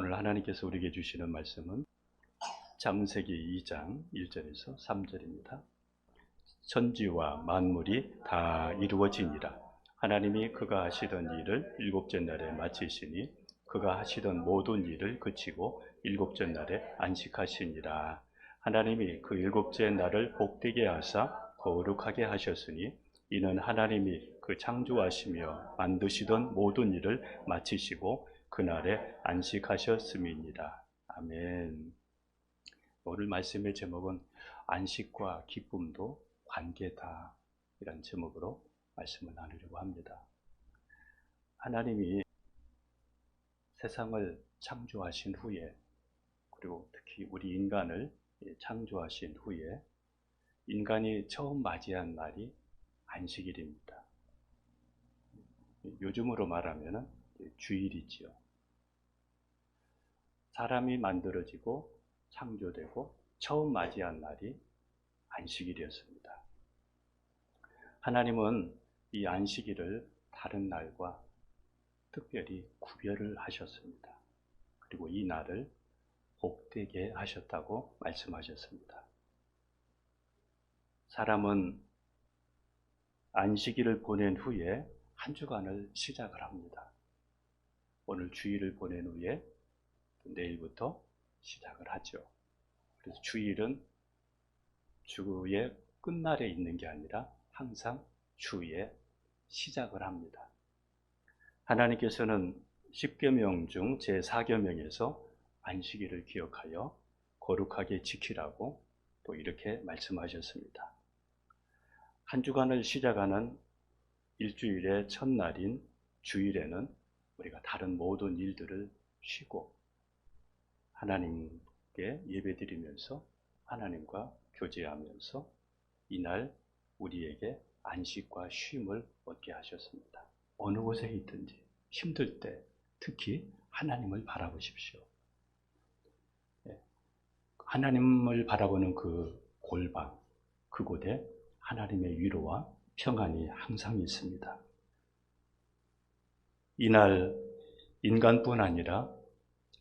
오늘 하나님께서 우리에게 주시는 말씀은 창세기 2장 1절에서 3절입니다. 천지와 만물이 다 이루어지니라. 하나님이 그가 하시던 일을 일곱째 날에 마치시니 그가 하시던 모든 일을 그치고 일곱째 날에 안식하시니라. 하나님이 그 일곱째 날을 복되게 하사 거룩하게 하셨으니 이는 하나님이 그 창조하시며 만드시던 모든 일을 마치시고 그날에 안식하셨음이니라. 아멘. 오늘 말씀의 제목은 안식과 기쁨도 관계다, 이런 제목으로 말씀을 나누려고 합니다. 하나님이 세상을 창조하신 후에, 그리고 특히 우리 인간을 창조하신 후에 인간이 처음 맞이한 날이 안식일입니다. 요즘으로 말하면 주일이지요. 사람이 만들어지고 창조되고 처음 맞이한 날이 안식일이었습니다. 하나님은 이 안식일을 다른 날과 특별히 구별을 하셨습니다. 그리고 이 날을 복되게 하셨다고 말씀하셨습니다. 사람은 안식일을 보낸 후에 한 주간을 시작을 합니다. 오늘 주일을 보낸 후에 내일부터 시작을 하죠. 그래서 주일은 주의 끝날에 있는 게 아니라 항상 주의 시작을 합니다. 하나님께서는 10계명 중 제4계명에서 안식일을 기억하여 거룩하게 지키라고 또 이렇게 말씀하셨습니다. 한 주간을 시작하는 일주일의 첫날인 주일에는 우리가 다른 모든 일들을 쉬고 하나님께 예배드리면서 하나님과 교제하면서 이날 우리에게 안식과 쉼을 얻게 하셨습니다. 어느 곳에 있든지 힘들 때 특히 하나님을 바라보십시오. 하나님을 바라보는 그 골방, 그곳에 하나님의 위로와 평안이 항상 있습니다. 이날 인간뿐 아니라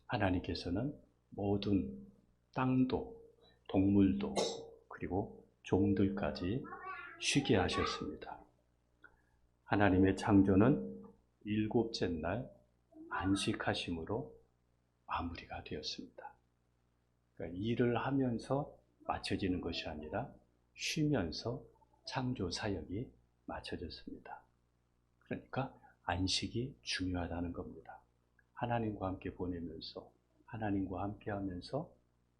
하나님께서는 모든 땅도 동물도 그리고 종들까지 쉬게 하셨습니다. 하나님의 창조는 일곱째 날 안식하심으로 마무리가 되었습니다. 그러니까 일을 하면서 마쳐지는 것이 아니라 쉬면서 창조 사역이 마쳐졌습니다. 그러니까 안식이 중요하다는 겁니다. 하나님과 함께 보내면서 하나님과 함께 하면서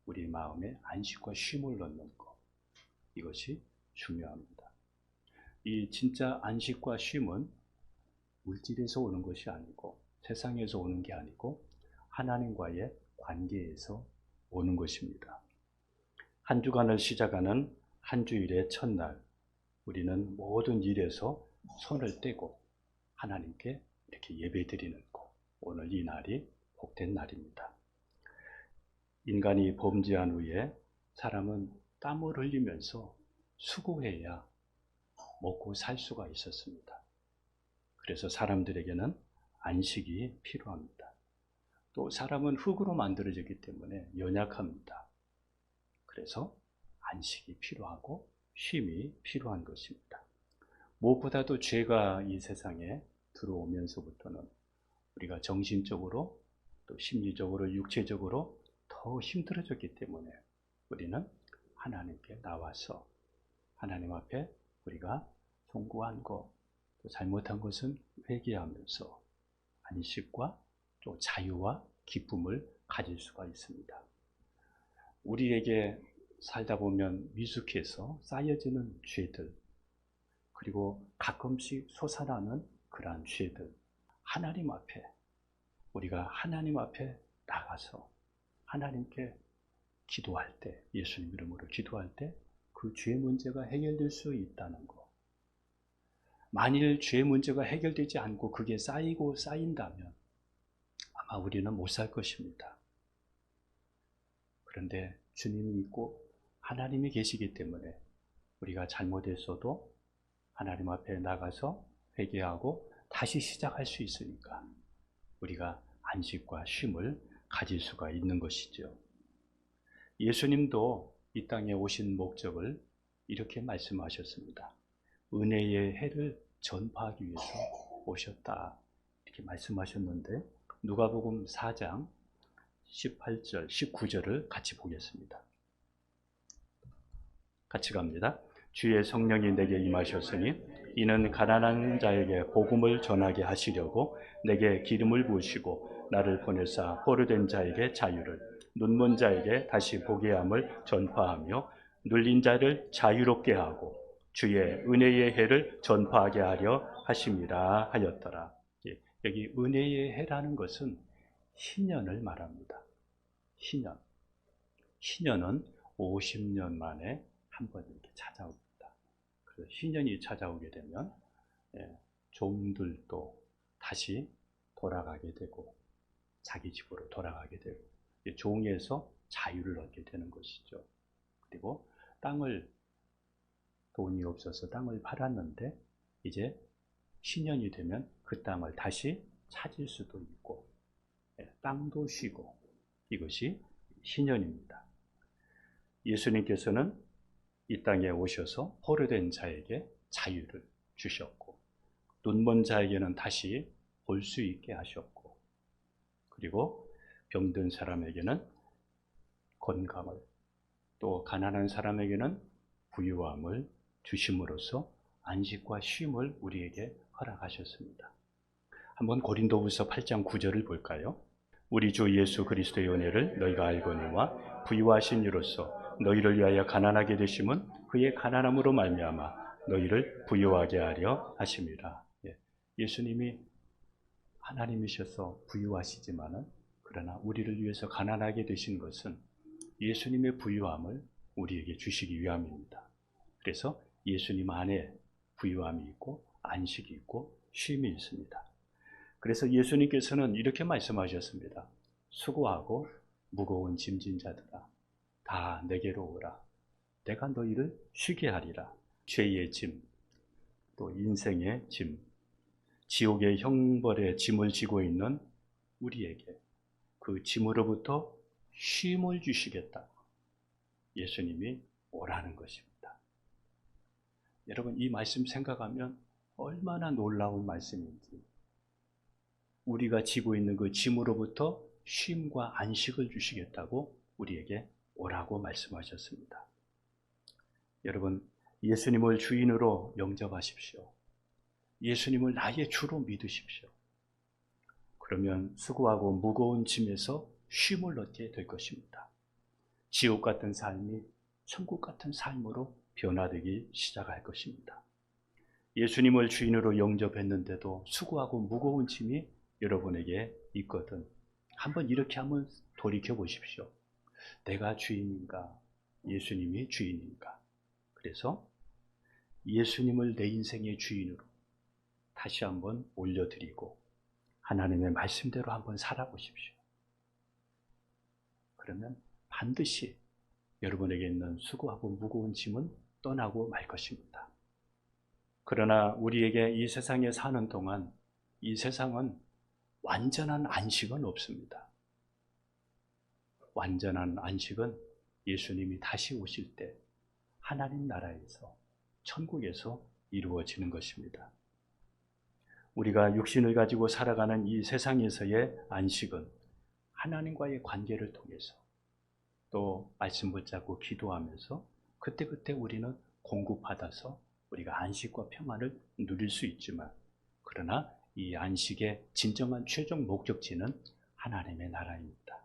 우리 마음에 안식과 쉼을 넣는 것, 이것이 중요합니다. 이 진짜 안식과 쉼은 물질에서 오는 것이 아니고 세상에서 오는 게 아니고 하나님과의 관계에서 오는 것입니다. 한 주간을 시작하는 한 주일의 첫날, 우리는 모든 일에서 손을 떼고 하나님께 이렇게 예배드리는 것, 오늘 이 날이 복된 날입니다. 인간이 범죄한 후에 사람은 땀을 흘리면서 수고해야 먹고 살 수가 있었습니다. 그래서 사람들에게는 안식이 필요합니다. 또 사람은 흙으로 만들어졌기 때문에 연약합니다. 그래서 안식이 필요하고 쉼이 필요한 것입니다. 무엇보다도 죄가 이 세상에 들어오면서부터는 우리가 정신적으로 또 심리적으로 육체적으로 더 힘들어졌기 때문에 우리는 하나님께 나와서 하나님 앞에 우리가 송구한 것, 또 잘못한 것은 회개하면서 안식과 또 자유와 기쁨을 가질 수가 있습니다. 우리에게 살다 보면 미숙해서 쌓여지는 죄들, 그리고 가끔씩 솟아나는 그러한 죄들, 하나님 앞에 우리가 하나님 앞에 나가서 하나님께 기도할 때, 예수님 이름으로 기도할 때 그 죄 문제가 해결될 수 있다는 것. 만일 죄 문제가 해결되지 않고 그게 쌓이고 쌓인다면 아마 우리는 못 살 것입니다. 그런데 주님이 있고 하나님이 계시기 때문에 우리가 잘못했어도 하나님 앞에 나가서 회개하고 다시 시작할 수 있으니까 우리가 안식과 쉼을 가질 수가 있는 것이죠. 예수님도 이 땅에 오신 목적을 이렇게 말씀하셨습니다. 은혜의 해를 전파하기 위해서 오셨다, 이렇게 말씀하셨는데, 누가복음 4장 18절, 19절을 같이 보겠습니다. 같이 갑니다. 주의 성령이 내게 임하셨으니 이는 가난한 자에게 복음을 전하게 하시려고 내게 기름을 부으시고 나를 보내사 포로된 자에게 자유를, 눈먼 자에게 다시 보게 함을 전파하며 눌린 자를 자유롭게 하고 주의 은혜의 해를 전파하게 하려 하심이라 하였더라. 여기 은혜의 해라는 것은 희년을 말합니다. 희년. 희년은 50년 만에 한 번 이렇게 찾아옵니다. 그래서 희년이 찾아오게 되면 종들도 다시 돌아가게 되고 자기 집으로 돌아가게 되고 종에서 자유를 얻게 되는 것이죠. 그리고 돈이 없어서 땅을 팔았는데 이제 희년이 되면 그 땅을 다시 찾을 수도 있고 땅도 쉬고, 이것이 희년입니다. 예수님께서는 이 땅에 오셔서 포로된 자에게 자유를 주셨고, 눈먼 자에게는 다시 볼 수 있게 하셨고, 그리고 병든 사람에게는 건강을, 또 가난한 사람에게는 부유함을 주심으로써 안식과 쉼을 우리에게 허락하셨습니다. 한번 고린도후서 8장 9절을 볼까요? 우리 주 예수 그리스도의 은혜를 너희가 알거니와 부유하신 이로써 너희를 위하여 가난하게 되심은 그의 가난함으로 말미암아 너희를 부유하게 하려 하심이라. 예수님이 하나님이셔서 부유하시지만은, 그러나 우리를 위해서 가난하게 되신 것은 예수님의 부유함을 우리에게 주시기 위함입니다. 그래서 예수님 안에 부유함이 있고 안식이 있고 쉼이 있습니다. 그래서 예수님께서는 이렇게 말씀하셨습니다. 수고하고 무거운 짐진 자들아, 다 내게로 오라. 내가 너희를 쉬게 하리라. 죄의 짐, 또 인생의 짐, 지옥의 형벌의 짐을 지고 있는 우리에게 그 짐으로부터 쉼을 주시겠다. 예수님이 오라는 것입니다. 여러분, 이 말씀 생각하면 얼마나 놀라운 말씀인지, 우리가 지고 있는 그 짐으로부터 쉼과 안식을 주시겠다고 우리에게 오라고 말씀하셨습니다. 여러분, 예수님을 주인으로 영접하십시오. 예수님을 나의 주로 믿으십시오. 그러면 수고하고 무거운 짐에서 쉼을 얻게 될 것입니다. 지옥 같은 삶이 천국 같은 삶으로 변화되기 시작할 것입니다. 예수님을 주인으로 영접했는데도 수고하고 무거운 짐이 여러분에게 있거든, 한번 이렇게 한번 돌이켜 보십시오. 내가 주인인가? 예수님이 주인인가? 그래서 예수님을 내 인생의 주인으로 다시 한번 올려드리고 하나님의 말씀대로 한번 살아보십시오. 그러면 반드시 여러분에게 있는 수고하고 무거운 짐은 떠나고 말 것입니다. 그러나 우리에게 이 세상에 사는 동안 이 세상은 완전한 안식은 없습니다. 완전한 안식은 예수님이 다시 오실 때 하나님 나라에서, 천국에서 이루어지는 것입니다. 우리가 육신을 가지고 살아가는 이 세상에서의 안식은 하나님과의 관계를 통해서, 또 말씀 붙잡고 기도하면서 그때그때 우리는 공급받아서 우리가 안식과 평안을 누릴 수 있지만, 그러나 이 안식의 진정한 최종 목적지는 하나님의 나라입니다.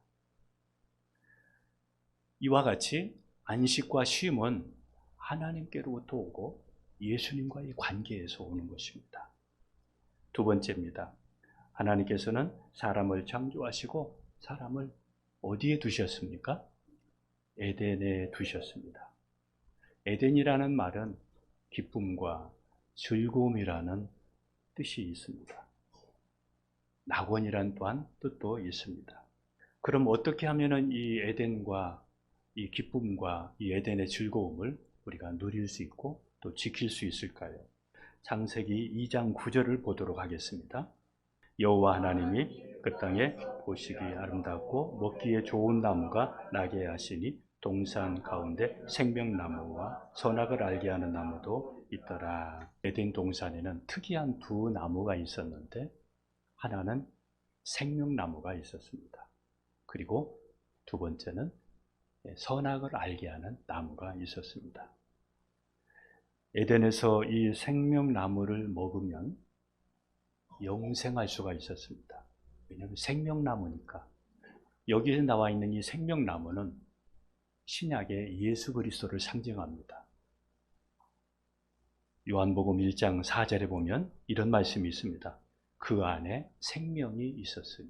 이와 같이 안식과 쉼은 하나님께로부터 오고 예수님과의 관계에서 오는 것입니다. 두 번째입니다. 하나님께서는 사람을 창조하시고 사람을 어디에 두셨습니까? 에덴에 두셨습니다. 에덴이라는 말은 기쁨과 즐거움이라는 뜻이 있습니다. 낙원이란 또한 뜻도 있습니다. 그럼 어떻게 하면 이 에덴과 이 기쁨과 이 에덴의 즐거움을 우리가 누릴 수 있고 또 지킬 수 있을까요? 창세기 2장 9절을 보도록 하겠습니다. 여호와 하나님이 그 땅에 보시기 아름답고 먹기에 좋은 나무가 나게 하시니 동산 가운데 생명나무와 선악을 알게 하는 나무도 있더라. 에덴 동산에는 특이한 두 나무가 있었는데 하나는 생명나무가 있었습니다. 그리고 두 번째는 선악을 알게 하는 나무가 있었습니다. 에덴에서 이 생명나무를 먹으면 영생할 수가 있었습니다. 왜냐하면 생명나무니까. 여기에 나와 있는 이 생명나무는 신약의 예수 그리스도를 상징합니다. 요한복음 1장 4절에 보면 이런 말씀이 있습니다. 그 안에 생명이 있었으니,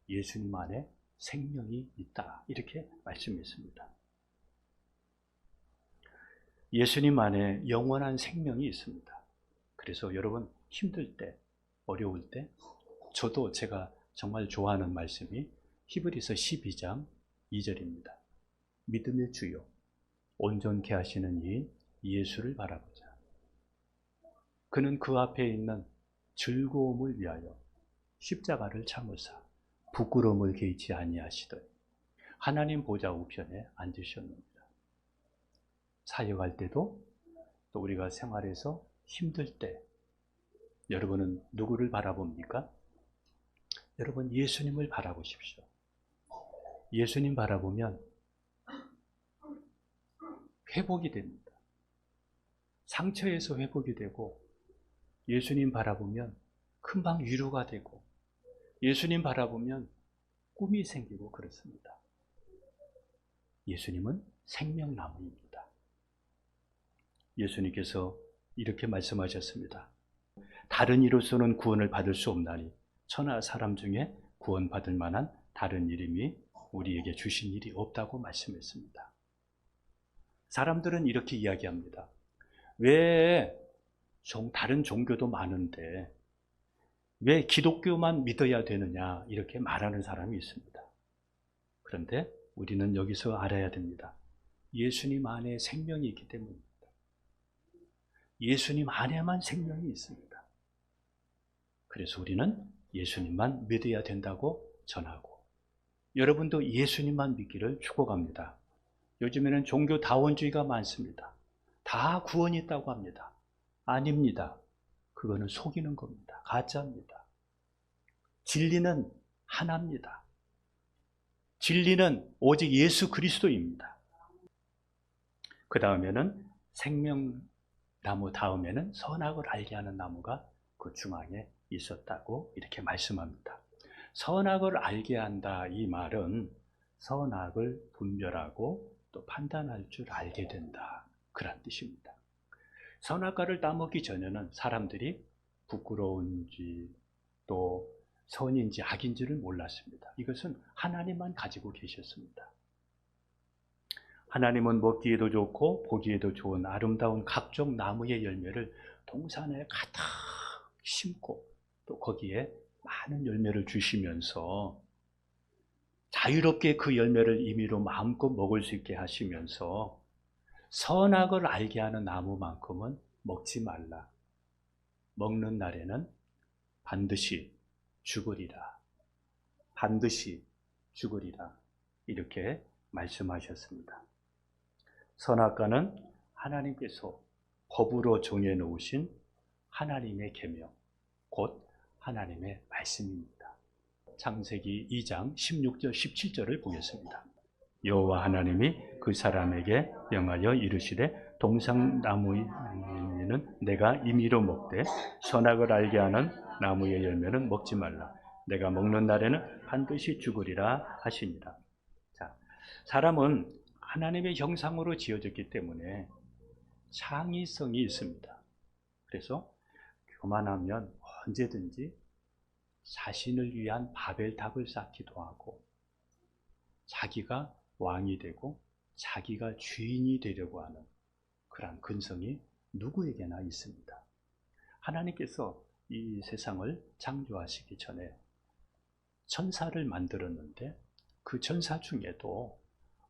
예수님 안에 생명이 있다, 이렇게 말씀했습니다. 예수님 안에 영원한 생명이 있습니다. 그래서 여러분 힘들 때, 어려울 때, 저도 제가 정말 좋아하는 말씀이 히브리서 12장 2절입니다. 믿음의 주요 온전케 하시는 이인 예수를 바라보자. 그는 그 앞에 있는 즐거움을 위하여 십자가를 참으사 부끄러움을 개의치 아니하시더니 하나님 보좌 우편에 앉으셨느니라. 사역할 때도 또 우리가 생활에서 힘들 때 여러분은 누구를 바라봅니까? 여러분 예수님을 바라보십시오. 예수님 바라보면 회복이 됩니다. 상처에서 회복이 되고, 예수님 바라보면 금방 위로가 되고, 예수님 바라보면 꿈이 생기고 그렇습니다. 예수님은 생명나무입니다. 예수님께서 이렇게 말씀하셨습니다. 다른 이로서는 구원을 받을 수 없나니 천하 사람 중에 구원받을 만한 다른 이름이 우리에게 주신 일이 없다고 말씀했습니다. 사람들은 이렇게 이야기합니다. 왜 다른 종교도 많은데 왜 기독교만 믿어야 되느냐, 이렇게 말하는 사람이 있습니다. 그런데 우리는 여기서 알아야 됩니다. 예수님 안에 생명이 있기 때문입니다. 예수님 안에만 생명이 있습니다. 그래서 우리는 예수님만 믿어야 된다고 전하고, 여러분도 예수님만 믿기를 축복합니다. 요즘에는 종교다원주의가 많습니다. 다 구원이 있다고 합니다. 아닙니다. 그거는 속이는 겁니다. 가짜입니다. 진리는 하나입니다. 진리는 오직 예수 그리스도입니다. 그 다음에는 생명나무 다음에는 선악을 알게 하는 나무가 그 중앙에 있었다고 이렇게 말씀합니다. 선악을 알게 한다, 이 말은 선악을 분별하고 또 판단할 줄 알게 된다, 그런 뜻입니다. 선악과를 따먹기 전에는 사람들이 부끄러운지 또 선인지 악인지를 몰랐습니다. 이것은 하나님만 가지고 계셨습니다. 하나님은 먹기에도 좋고 보기에도 좋은 아름다운 각종 나무의 열매를 동산에 가득 심고 또 거기에 많은 열매를 주시면서 자유롭게 그 열매를 임의로 마음껏 먹을 수 있게 하시면서 선악을 알게 하는 나무만큼은 먹지 말라. 먹는 날에는 반드시 죽으리라. 반드시 죽으리라. 이렇게 말씀하셨습니다. 선악과는 하나님께서 법으로 정해놓으신 하나님의 계명, 곧 하나님의 말씀입니다. 창세기 2장 16절 17절을 보겠습니다. 여호와 하나님이 그 사람에게 명하여 이르시되 동산나무는 내가 임의로 먹되 선악을 알게 하는 나무의 열매는 먹지 말라. 내가 먹는 날에는 반드시 죽으리라 하시니라. 자, 사람은 하나님의 형상으로 지어졌기 때문에 창의성이 있습니다. 그래서 교만하면 언제든지 자신을 위한 바벨탑을 쌓기도 하고 자기가 왕이 되고 자기가 주인이 되려고 하는 그런 근성이 누구에게나 있습니다. 하나님께서 이 세상을 창조하시기 전에 천사를 만들었는데 그 천사 중에도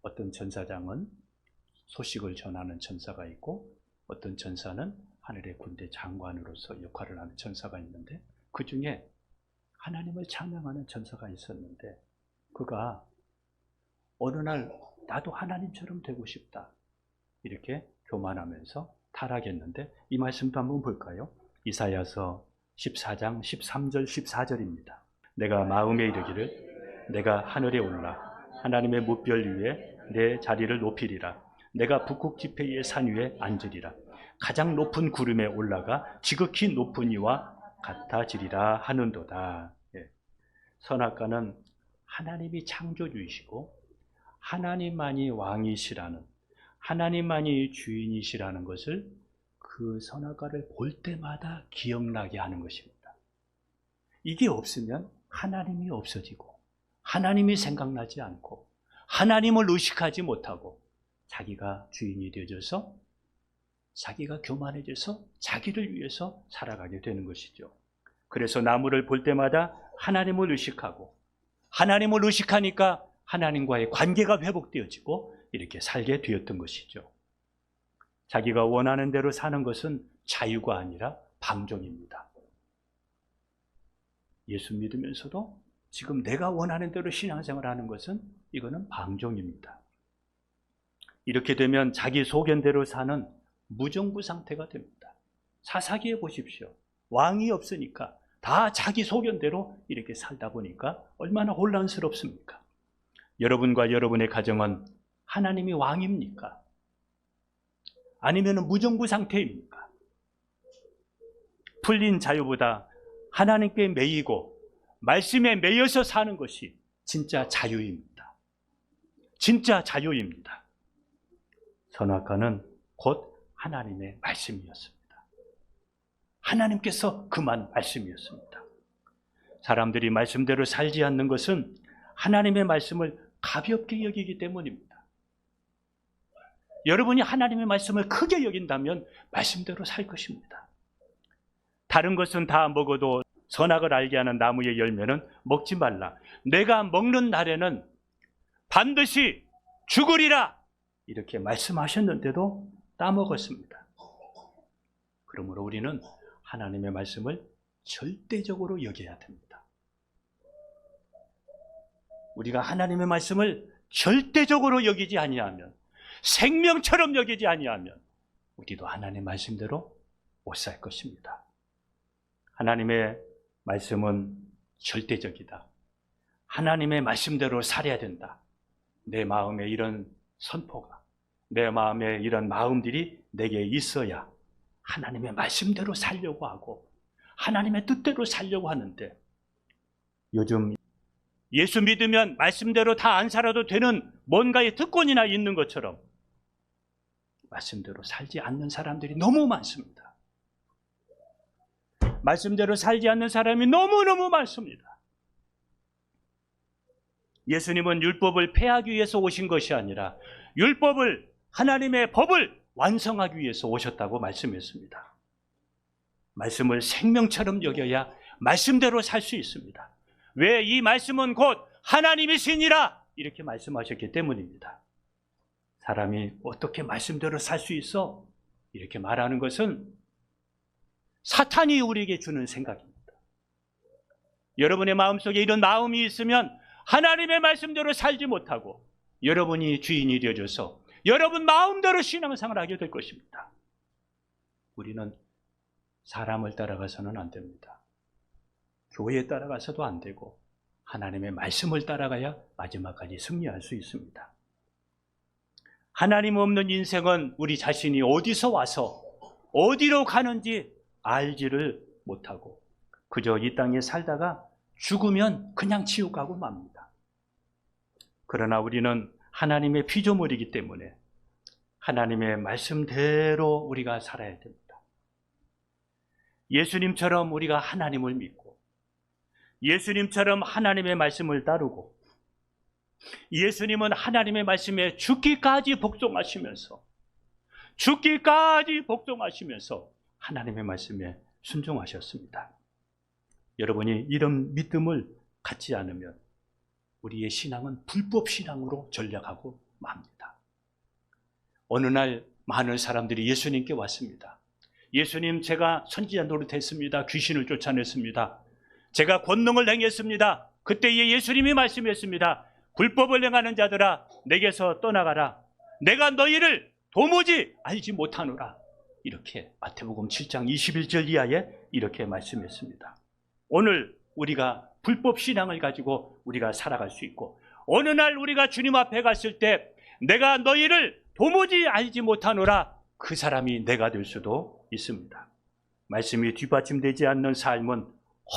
어떤 천사장은 소식을 전하는 천사가 있고 어떤 천사는 하늘의 군대 장관으로서 역할을 하는 천사가 있는데 그 중에 하나님을 찬양하는 천사가 있었는데 그가 어느 날 나도 하나님처럼 되고 싶다 이렇게 교만하면서 타락했는데 이 말씀도 한번 볼까요? 이사야서 14장 13절 14절입니다. 내가 마음에 이르기를 내가 하늘에 올라 하나님의 무별 위에 내 자리를 높이리라. 내가 북극 지폐의 산 위에 앉으리라. 가장 높은 구름에 올라가 지극히 높은 이와 같아지리라 하는도다. 선악과는 하나님이 창조주이시고 하나님만이 왕이시라는, 하나님만이 주인이시라는 것을 그 선악과를 볼 때마다 기억나게 하는 것입니다. 이게 없으면 하나님이 없어지고 하나님이 생각나지 않고 하나님을 의식하지 못하고 자기가 주인이 되어져서 자기가 교만해져서 자기를 위해서 살아가게 되는 것이죠. 그래서 나무를 볼 때마다 하나님을 의식하고 하나님을 의식하니까 하나님과의 관계가 회복되어지고 이렇게 살게 되었던 것이죠. 자기가 원하는 대로 사는 것은 자유가 아니라 방종입니다. 예수 믿으면서도 지금 내가 원하는 대로 신앙생활을 하는 것은 이거는 방종입니다. 이렇게 되면 자기 소견대로 사는 무정부 상태가 됩니다. 사사기에 보십시오. 왕이 없으니까 다 자기 소견대로 이렇게 살다 보니까 얼마나 혼란스럽습니까? 여러분과 여러분의 가정은 하나님이 왕입니까? 아니면 무정부 상태입니까? 풀린 자유보다 하나님께 매이고 말씀에 매여서 사는 것이 진짜 자유입니다. 진짜 자유입니다. 선악과는 곧 하나님의 말씀이었습니다. 하나님께서 그만 말씀이었습니다. 사람들이 말씀대로 살지 않는 것은 하나님의 말씀을 가볍게 여기기 때문입니다. 여러분이 하나님의 말씀을 크게 여긴다면 말씀대로 살 것입니다. 다른 것은 다 먹어도 선악을 알게 하는 나무의 열매는 먹지 말라. 내가 먹는 날에는 반드시 죽으리라. 이렇게 말씀하셨는데도 따먹었습니다. 그러므로 우리는 하나님의 말씀을 절대적으로 여겨야 됩니다. 우리가 하나님의 말씀을 절대적으로 여기지 아니하면, 생명처럼 여기지 아니하면 우리도 하나님의 말씀대로 못 살 것입니다. 하나님의 말씀은 절대적이다. 하나님의 말씀대로 살아야 된다. 내 마음에 이런 선포가, 내 마음에 이런 마음들이 내게 있어야 하나님의 말씀대로 살려고 하고 하나님의 뜻대로 살려고 하는데, 요즘 예수 믿으면 말씀대로 다 안 살아도 되는 뭔가의 특권이나 있는 것처럼 말씀대로 살지 않는 사람들이 너무 많습니다. 말씀대로 살지 않는 사람이 너무너무 많습니다. 예수님은 율법을 폐하기 위해서 오신 것이 아니라 율법을, 하나님의 법을 완성하기 위해서 오셨다고 말씀했습니다. 말씀을 생명처럼 여겨야 말씀대로 살 수 있습니다. 왜? 이 말씀은 곧 하나님이시니라 이렇게 말씀하셨기 때문입니다. 사람이 어떻게 말씀대로 살 수 있어? 이렇게 말하는 것은 사탄이 우리에게 주는 생각입니다. 여러분의 마음속에 이런 마음이 있으면 하나님의 말씀대로 살지 못하고 여러분이 주인이 되어져서 여러분 마음대로 신앙생활을 하게 될 것입니다. 우리는 사람을 따라가서는 안 됩니다. 교회에 따라가서도 안 되고 하나님의 말씀을 따라가야 마지막까지 승리할 수 있습니다. 하나님 없는 인생은 우리 자신이 어디서 와서 어디로 가는지 알지를 못하고 그저 이 땅에 살다가 죽으면 그냥 지옥 가고 맙니다. 그러나 우리는 하나님의 피조물이기 때문에 하나님의 말씀대로 우리가 살아야 됩니다. 예수님처럼 우리가 하나님을 믿고 예수님처럼 하나님의 말씀을 따르고 예수님은 하나님의 말씀에 죽기까지 복종하시면서 하나님의 말씀에 순종하셨습니다. 여러분이 이런 믿음을 갖지 않으면 우리의 신앙은 불법 신앙으로 전락하고 맙니다. 어느 날 많은 사람들이 예수님께 왔습니다. 예수님, 제가 선지자 노릇했습니다. 귀신을 쫓아냈습니다. 제가 권능을 행했습니다. 그때에 예수님이 말씀했습니다. 불법을 행하는 자들아 내게서 떠나가라. 내가 너희를 도무지 알지 못하노라. 이렇게 마태복음 7장 21절 이하에 이렇게 말씀했습니다. 오늘 우리가 불법 신앙을 가지고 우리가 살아갈 수 있고, 어느 날 우리가 주님 앞에 갔을 때 내가 너희를 도무지 알지 못하노라, 그 사람이 내가 될 수도 있습니다. 말씀이 뒷받침되지 않는 삶은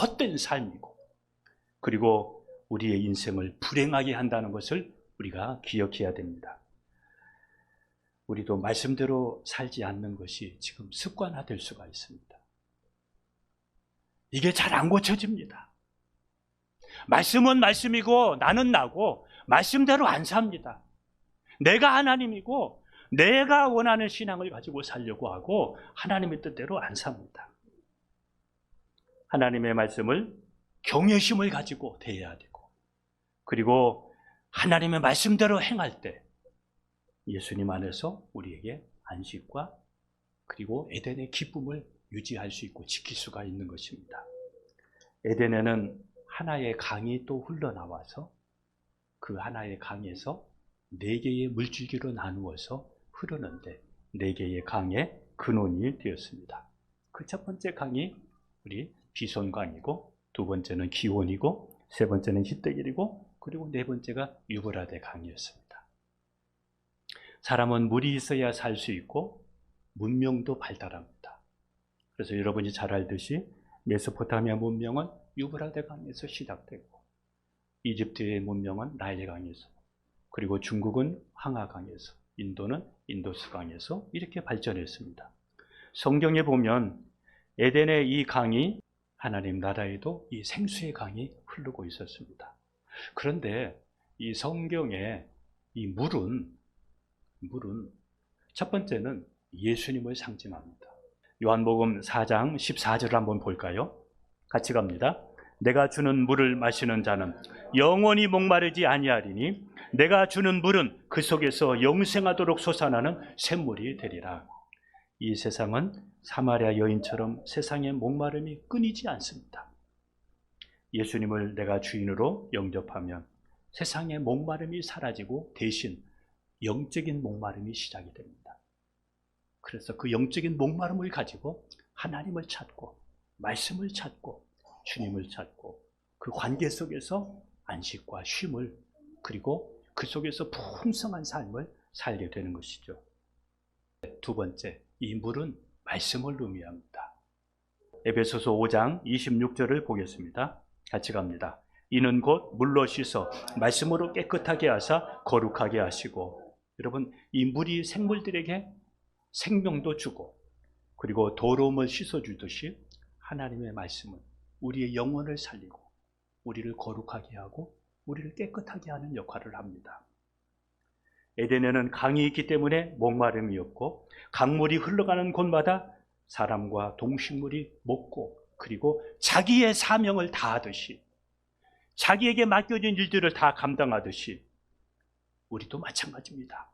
헛된 삶이고, 그리고 우리의 인생을 불행하게 한다는 것을 우리가 기억해야 됩니다. 우리도 말씀대로 살지 않는 것이 지금 습관화될 수가 있습니다. 이게 잘 안 고쳐집니다. 말씀은 말씀이고 나는 나고 말씀대로 안 삽니다. 내가 하나님이고 내가 원하는 신앙을 가지고 살려고 하고 하나님의 뜻대로 안 삽니다. 하나님의 말씀을 경외심을 가지고 대해야 되고, 그리고 하나님의 말씀대로 행할 때 예수님 안에서 우리에게 안식과 그리고 에덴의 기쁨을 유지할 수 있고 지킬 수가 있는 것입니다. 에덴에는 하나의 강이 또 흘러나와서 그 하나의 강에서 4개의 물줄기로 나누어서 흐르는데 4개의 강의 근원이 되었습니다. 그 첫 번째 강이 우리 비손강이고, 두 번째는 기온이고, 세 번째는 히데길이고, 그리고 네 번째가 유브라데 강이었습니다. 사람은 물이 있어야 살 수 있고 문명도 발달합니다. 그래서 여러분이 잘 알듯이 메소포타미아 문명은 유브라데 강에서 시작되고, 이집트의 문명은 나일 강에서, 그리고 중국은 황하 강에서, 인도는 인도스 강에서 이렇게 발전했습니다. 성경에 보면 에덴의 이 강이 하나님 나라에도 이 생수의 강이 흐르고 있었습니다. 그런데 이 성경의 이 물은 첫 번째는 예수님을 상징합니다. 요한복음 4장 14절을 한번 볼까요? 같이 갑니다. 내가 주는 물을 마시는 자는 영원히 목마르지 아니하리니 내가 주는 물은 그 속에서 영생하도록 솟아나는 샘물이 되리라. 이 세상은 사마리아 여인처럼 세상의 목마름이 끊이지 않습니다. 예수님을 내가 주인으로 영접하면 세상의 목마름이 사라지고 대신 영적인 목마름이 시작이 됩니다. 그래서 그 영적인 목마름을 가지고 하나님을 찾고 말씀을 찾고 주님을 찾고 그 관계 속에서 안식과 쉼을, 그리고 그 속에서 풍성한 삶을 살게 되는 것이죠. 두 번째, 이 물은 말씀을 의미합니다. 에베소서 5장 26절을 보겠습니다. 같이 갑니다. 이는 곧 물로 씻어 말씀으로 깨끗하게 하사 거룩하게 하시고. 여러분, 이 물이 생물들에게 생명도 주고 그리고 더러움을 씻어주듯이 하나님의 말씀은 우리의 영혼을 살리고 우리를 거룩하게 하고 우리를 깨끗하게 하는 역할을 합니다. 에덴에는 강이 있기 때문에 목마름이 없고, 강물이 흘러가는 곳마다 사람과 동식물이 먹고, 그리고 자기의 사명을 다하듯이, 자기에게 맡겨진 일들을 다 감당하듯이 우리도 마찬가지입니다.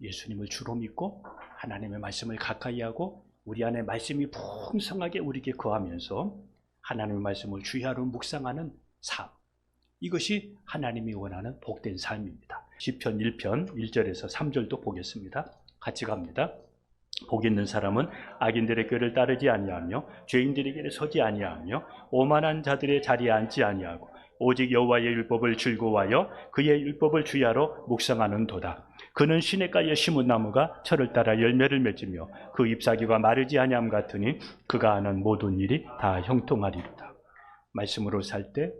예수님을 주로 믿고 하나님의 말씀을 가까이 하고 우리 안에 말씀이 풍성하게 우리에게 거하면서 하나님의 말씀을 주야로 묵상하는 삶, 이것이 하나님이 원하는 복된 삶입니다. 시편 1편 1절에서 3절도 보겠습니다. 같이 갑니다. 복 있는 사람은 악인들의 꾀를 따르지 아니하며 죄인들의 길에 서지 아니하며 오만한 자들의 자리에 앉지 아니하고 오직 여호와의 율법을 즐거워하여 그의 율법을 주야로 묵상하는도다. 그는 시냇가에 심은 나무가 철을 따라 열매를 맺으며 그 잎사귀가 마르지 아니함 같으니 그가 하는 모든 일이 다 형통하리로다. 말씀으로 살 때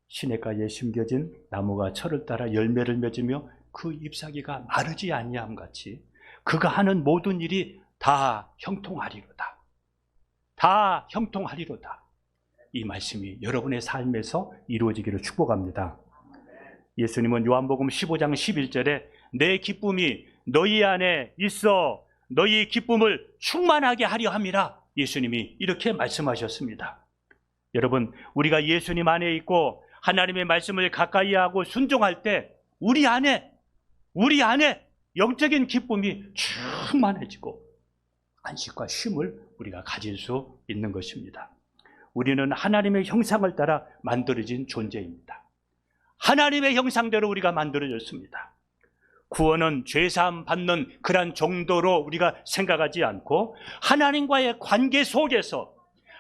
시냇가에 심겨진 나무가 철을 따라 열매를 맺으며 그 잎사귀가 마르지 아니함 같이 그가 하는 모든 일이 다 형통하리로다. 다 형통하리로다. 이 말씀이 여러분의 삶에서 이루어지기를 축복합니다. 예수님은 요한복음 15장 11절에 내 기쁨이 너희 안에 있어 너희 기쁨을 충만하게 하려 함이라, 예수님이 이렇게 말씀하셨습니다. 여러분, 우리가 예수님 안에 있고 하나님의 말씀을 가까이 하고 순종할 때 우리 안에 영적인 기쁨이 충만해지고 안식과 쉼을 우리가 가질 수 있는 것입니다. 우리는 하나님의 형상을 따라 만들어진 존재입니다. 하나님의 형상대로 우리가 만들어졌습니다. 구원은 죄사함 받는 그런 정도로 우리가 생각하지 않고 하나님과의 관계 속에서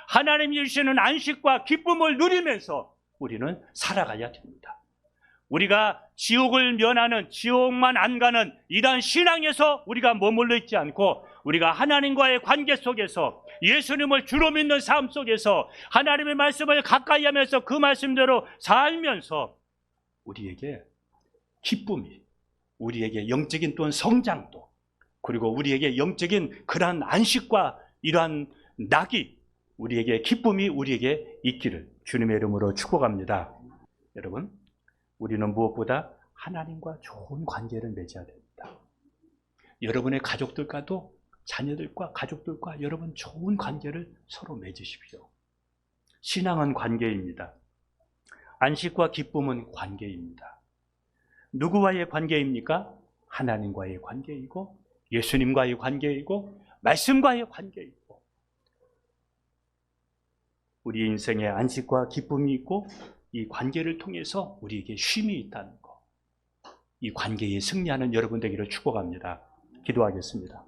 하나님이 주시는 안식과 기쁨을 누리면서 우리는 살아가야 됩니다. 우리가 지옥을 면하는, 지옥만 안 가는 이러한 신앙에서 우리가 머물러 있지 않고 우리가 하나님과의 관계 속에서 예수님을 주로 믿는 삶 속에서 하나님의 말씀을 가까이 하면서 그 말씀대로 살면서 우리에게 기쁨이, 우리에게 영적인 또한 성장도, 그리고 우리에게 영적인 그러한 안식과 이러한 낙이, 우리에게 기쁨이 우리에게 있기를 주님의 이름으로 축복합니다. 여러분, 우리는 무엇보다 하나님과 좋은 관계를 맺어야 됩니다. 여러분의 가족들과도, 자녀들과 가족들과 여러분 좋은 관계를 서로 맺으십시오. 신앙은 관계입니다. 안식과 기쁨은 관계입니다. 누구와의 관계입니까? 하나님과의 관계이고 예수님과의 관계이고 말씀과의 관계이고, 우리 인생에 안식과 기쁨이 있고 이 관계를 통해서 우리에게 쉼이 있다는 것, 이 관계에 승리하는 여러분 되기를 축복합니다. 기도하겠습니다.